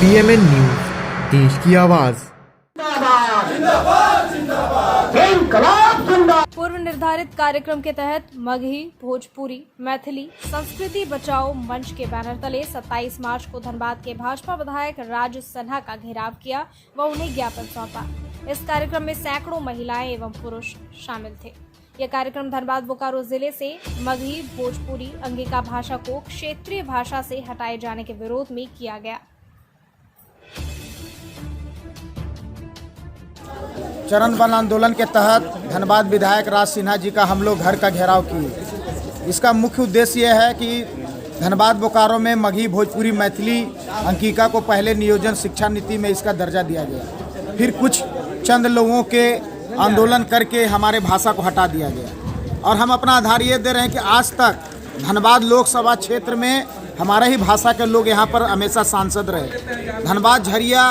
PMN news, देश की आवाज। पूर्व निर्धारित कार्यक्रम के तहत मगही, भोजपुरी, मैथिली संस्कृति बचाओ मंच के बैनर तले 27 मार्च को धनबाद के भाजपा विधायक राज सिन्हा का घेराव किया व उन्हें ज्ञापन सौंपा। इस कार्यक्रम में सैकड़ों महिलाएं एवं पुरुष शामिल थे। यह कार्यक्रम धनबाद बोकारो जिले से मगही, भोजपुरी, अंगिका भाषा को क्षेत्रीय भाषा से हटाए जाने के विरोध में किया गया। चरण बंद आंदोलन के तहत धनबाद विधायक राज सिन्हा जी का हम लोग घर का घेराव किए। इसका मुख्य उद्देश्य यह है कि धनबाद बोकारो में मगही, भोजपुरी, मैथिली, अंकिका को पहले नियोजन शिक्षा नीति में इसका दर्जा दिया गया। फिर कुछ चंद लोगों के आंदोलन करके हमारे भाषा को हटा दिया गया। और हम अपना आधार ये दे रहे हैं कि आज तक धनबाद लोकसभा क्षेत्र में हमारे ही भाषा के लोग यहाँ पर हमेशा सांसद रहे। धनबाद, झरिया,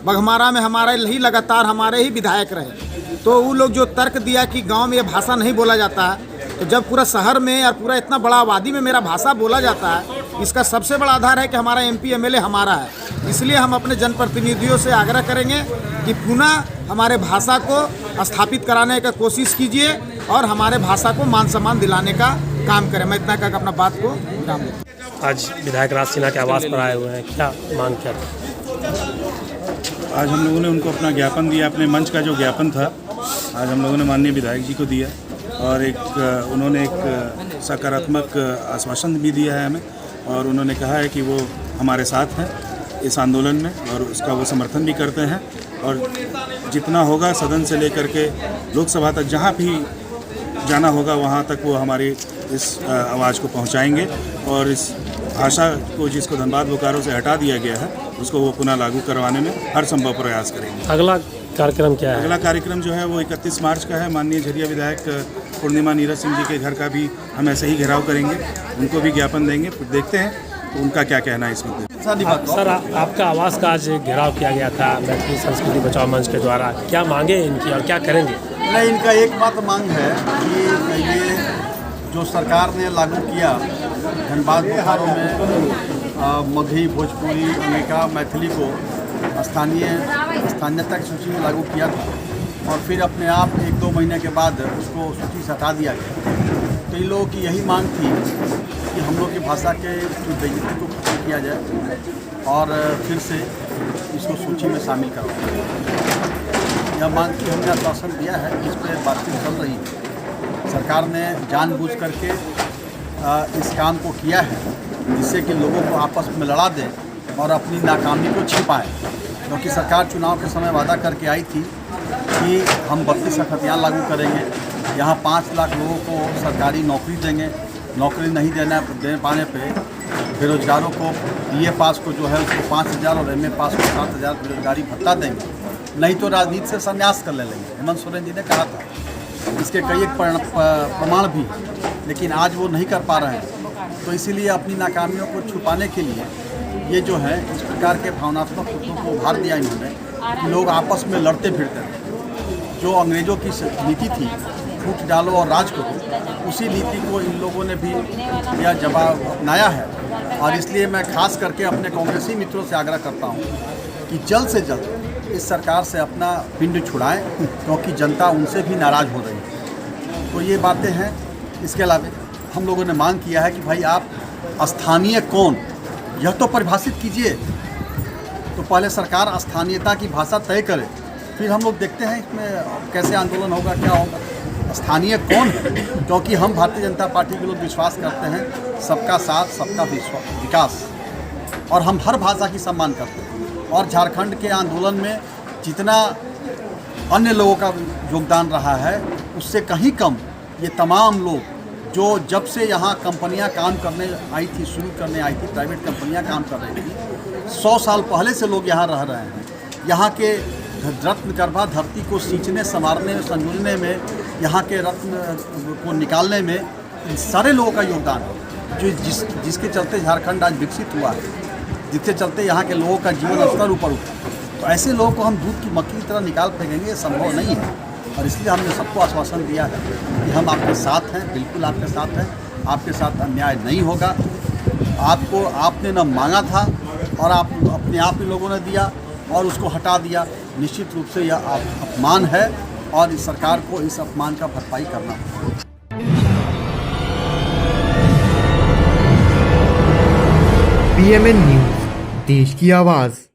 बघमारा में हमारे ही लगातार हमारे ही विधायक रहे। तो वो लोग जो तर्क दिया कि गांव में ये भाषा नहीं बोला जाता है, तो जब पूरा शहर में और पूरा इतना बड़ा आबादी में मेरा भाषा बोला जाता है, इसका सबसे बड़ा आधार है कि हमारा MP MLA हमारा है। इसलिए हम अपने जनप्रतिनिधियों से आग्रह करेंगे कि पुनः हमारे भाषा को स्थापित कराने का कोशिश कीजिए और हमारे भाषा को मान सम्मान दिलाने का काम करें। मैं इतना कहकर अपना बात को विराम देता। आज विधायक राज सिन्हा के आवास पर आए हुए हैं, क्या मांग क्या था? आज हम लोगों ने उनको अपना ज्ञापन दिया। अपने मंच का जो ज्ञापन था आज हम लोगों ने माननीय विधायक जी को दिया और उन्होंने एक सकारात्मक आश्वासन भी दिया है हमें और उन्होंने कहा है कि वो हमारे साथ हैं इस आंदोलन में और उसका वो समर्थन भी करते हैं और जितना होगा सदन से लेकर के लोकसभा तक जहाँ भी जाना होगा वहाँ तक वो हमारी इस आवाज़ को पहुँचाएंगे और इस भाषा को जिसको धनबाद बोकारो से हटा दिया गया है उसको वो पुनः लागू करवाने में हर संभव प्रयास करेंगे। अगला कार्यक्रम क्या है? अगला कार्यक्रम जो है वो 31 मार्च का है। माननीय झरिया विधायक पूर्णिमा नीरज सिंह जी के घर का भी हम ऐसे ही घेराव करेंगे, उनको भी ज्ञापन देंगे। देखते हैं तो उनका क्या कहना है इस मुद्दे। सर, आपका आवास का आज घेराव किया गया था मैथिली संस्कृति बचाओ मंच के द्वारा, क्या मांगे इनकी और क्या करेंगे? नहीं, इनका एक बात मांग है कि ये जो सरकार ने लागू किया धनबाद बोकारो में मगही, भोजपुरी, अंगिका, मैथिली को स्थानीयता की सूची में लागू किया था और फिर अपने आप 1-2 महीने के बाद उसको सूची से हटा दिया गया। तो इन लोगों की यही मांग थी कि हम लोग की भाषा के बेइज्जती को खत्म किया जाए और फिर से इसको सूची में शामिल करवाया जाए। यह मांग की हमने आश्वासन दिया है, इस पर बातचीत चल रही है। सरकार ने जानबूझ करके इस काम को किया है जिससे कि लोगों को आपस में लड़ा दे और अपनी नाकामी को छिपाए, क्योंकि सरकार चुनाव के समय वादा करके आई थी कि हम 32 अखतियान लागू करेंगे, यहाँ 5 लाख लोगों को सरकारी नौकरी देंगे। नौकरी नहीं दे पाने पे बेरोजगारों को BA पास को जो है उसको 5,000 और MA पास को 7,000 बेरोजगारी भत्ता देंगे, नहीं तो राजनीति से संन्यास कर लेंगे। हेमंत सोरेन जी ने कहा था, इसके कई एक प्रमाण भी, लेकिन आज वो नहीं कर पा रहे हैं। तो इसीलिए अपनी नाकामियों को छुपाने के लिए ये जो है इस प्रकार के भावनात्मक मुद्दों को उभार दिया इन्होंने कि लोग आपस में लड़ते फिरते हैं। जो अंग्रेज़ों की नीति थी फूट डालो और राज करो, उसी नीति को इन लोगों ने भी यह जवाब अपनाया है। और इसलिए मैं खास करके अपने कांग्रेसी मित्रों से आग्रह करता हूँ कि जल्द से जल्द इस सरकार से अपना पिंड छुड़ाएं, क्योंकि जनता उनसे भी नाराज़ हो रही है। तो ये बातें हैं। इसके अलावा हम लोगों ने मांग किया है कि भाई आप स्थानीय कौन, यह तो परिभाषित कीजिए। तो पहले सरकार स्थानीयता की भाषा तय करे, फिर हम लोग देखते हैं इसमें कैसे आंदोलन होगा, क्या होगा। स्थानीय कौन है, क्योंकि हम भारतीय जनता पार्टी के लोग विश्वास करते हैं सबका साथ, सबका विकास, और हम हर भाषा की सम्मान करते हैं। और झारखंड के आंदोलन में जितना अन्य लोगों का योगदान रहा है उससे कहीं कम ये तमाम लोग जो जब से यहाँ कंपनियाँ काम करने आई थी, शुरू करने आई थी, प्राइवेट कंपनियाँ काम कर रही थी, 100 साल पहले से लोग यहाँ रह रहे हैं। यहाँ के रत्नगर्भा धरती को सींचने, संवारने, संजोने में, यहाँ के रत्न को निकालने में इन सारे लोगों का योगदान है, जो जिसके चलते झारखंड आज विकसित हुआ है, जिसके चलते यहाँ के लोगों का जीवन स्तर ऊपर उठा। तो ऐसे लोगों को हम दूध की मक्खी की तरह निकाल फेंकेंगे, ये संभव नहीं है। और इसलिए हमने सबको आश्वासन दिया है कि हम आपके साथ हैं, बिल्कुल आपके साथ हैं, आपके साथ अन्याय नहीं होगा। आपने न मांगा था और आप अपने अपने आप ही लोगों ने दिया और उसको हटा दिया। निश्चित रूप से यह अपमान है और इस सरकार को इस अपमान का भरपाई करना होगा। PMN न्यूज, देश की आवाज।